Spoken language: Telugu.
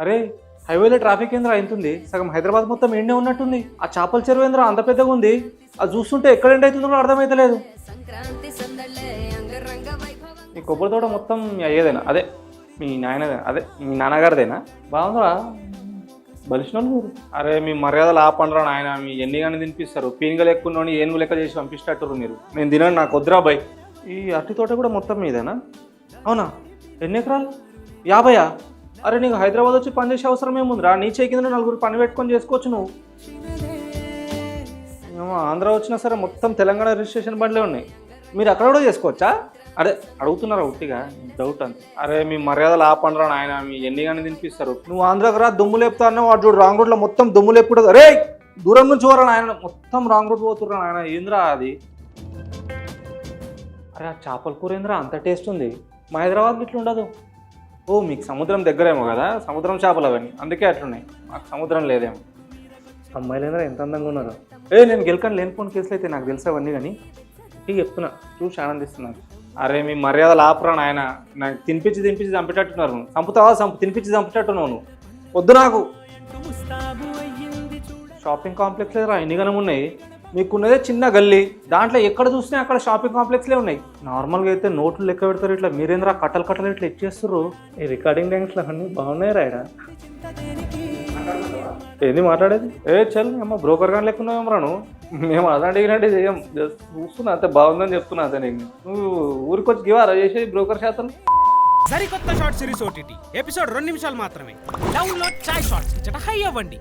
అరే హైవేలో ట్రాఫిక్ ఏంద్రా అవుతుంది, సగం హైదరాబాద్ మొత్తం ఎండే ఉన్నట్టుంది. ఆ చేపల చెరువు ఏంద్రా అంత పెద్దగా ఉంది, అది చూస్తుంటే ఎక్కడ ఎండ్ అవుతుందో కూడా అర్థమైతలేదు. ఈ కొబ్బరి తోట మొత్తం అయ్యేదేనా? అదే మీ నాయనదేనా? అదే మీ నాన్నగారిదేనా? బాగుందిరా, బలిసిన మీరు. అరే మీ మర్యాదలు ఆపండ్రా నాయన, మీ ఎన్ని కానీ తినిపిస్తారు. పీనుగలు ఎక్కువ ఏనుగు లెక్క చేసి పంపిస్తట్టు మీరు. నేను తినండి, నాకు వద్దురా బాయ్. ఈ అరటి తోట కూడా మొత్తం మీదేనా? అవునా, ఎన్ని ఎకరాలు? 50? అరే నీకు హైదరాబాద్ వచ్చి పని చేసే అవసరం ఏముందిరా, నీ చేయి కింద నలుగురు పని పెట్టుకొని చేసుకోవచ్చు నువ్వు. ఆంధ్ర వచ్చినా సరే మొత్తం తెలంగాణ రిజిస్ట్రేషన్ బండ్లే ఉన్నాయి, మీరు అక్కడ కూడా చేసుకోవచ్చా? అదే అడుగుతున్నారా ఉట్టిగా, డౌట్ అంత. అరే మీ మర్యాదలు ఆపండ్రా నాయన, మీ ఎన్ని కానీ తినిపిస్తారు. నువ్వు ఆంధ్రాకి రా, దుమ్ము లేపుతా అన్నావు, వాడు చూడు రాంగ్ రూట్లో మొత్తం దుమ్ము లేపుకుంటుంది. అరే దూరం నుంచి పోరా నాయన, మొత్తం రాంగ్ రూట్ పోతుర్రా నాయన, ఏంద్రా అది? అరే ఆ చేపల కూర ఏంద్రా అంత టేస్ట్ ఉంది, మా హైదరాబాద్లో ఇట్లా ఉండదు. ఓ మీకు సముద్రం దగ్గరేమో కదా, సముద్రం చేపలు అవన్నీ అందుకే అట్లున్నాయి, మాకు సముద్రం లేదేమో. అమ్మాయిలేంద్రా ఎంత అందంగా ఉన్నారు. నేను గెలకండి, లేనిపోని కేసులు అయితే నాకు తెలుసు అవన్నీ, కానీ ఇక చెప్తున్నా చూసి ఆనందిస్తున్నాను. అరే మీ మర్యాదలు ఆపురా నాయన, నాకు తినిపించి చంపేటట్టున్నారు. చంపుతావా తినిపించి చంపేటట్టున్నావు నువ్వు, వద్దు నాకు. షాపింగ్ కాంప్లెక్స్లే రా ఎన్ని గనం ఉన్నాయి, మీకున్నదే చిన్న గల్లీ, దాంట్లో ఎక్కడ చూసినా అక్కడ షాపింగ్ కాంప్లెక్స్లే ఉన్నాయి. నార్మల్గా అయితే నోట్లు లెక్క పెడతారు, ఇట్లా మీరేంద్రా కట్టలు ఇట్లా ఇచ్చేస్తారు. ఈ రికార్డింగ్ డ్యాన్స్లు అన్నీ బాగున్నాయి రాయడా. ఏంది మాట్లాడేది? చల్ అమ్మ బ్రోకర్ కానీ లేకున్నావు రా నువ్వు, మేము అడిగినట్టు చేయం, చూస్తున్నా అంతే, బాగుందని చెప్తున్నా అంతే. నీకు నువ్వు ఊరికొచ్చి గివారా చేసేది బ్రోకర్ శాతం. సరికొత్త షార్ట్ సిరీస్ OTT ఎపిసోడ్ 2 నిమిషాలు మాత్రమే. డౌన్లోడ్ చాయ్ షార్ట్స్ హై అవ్వండి.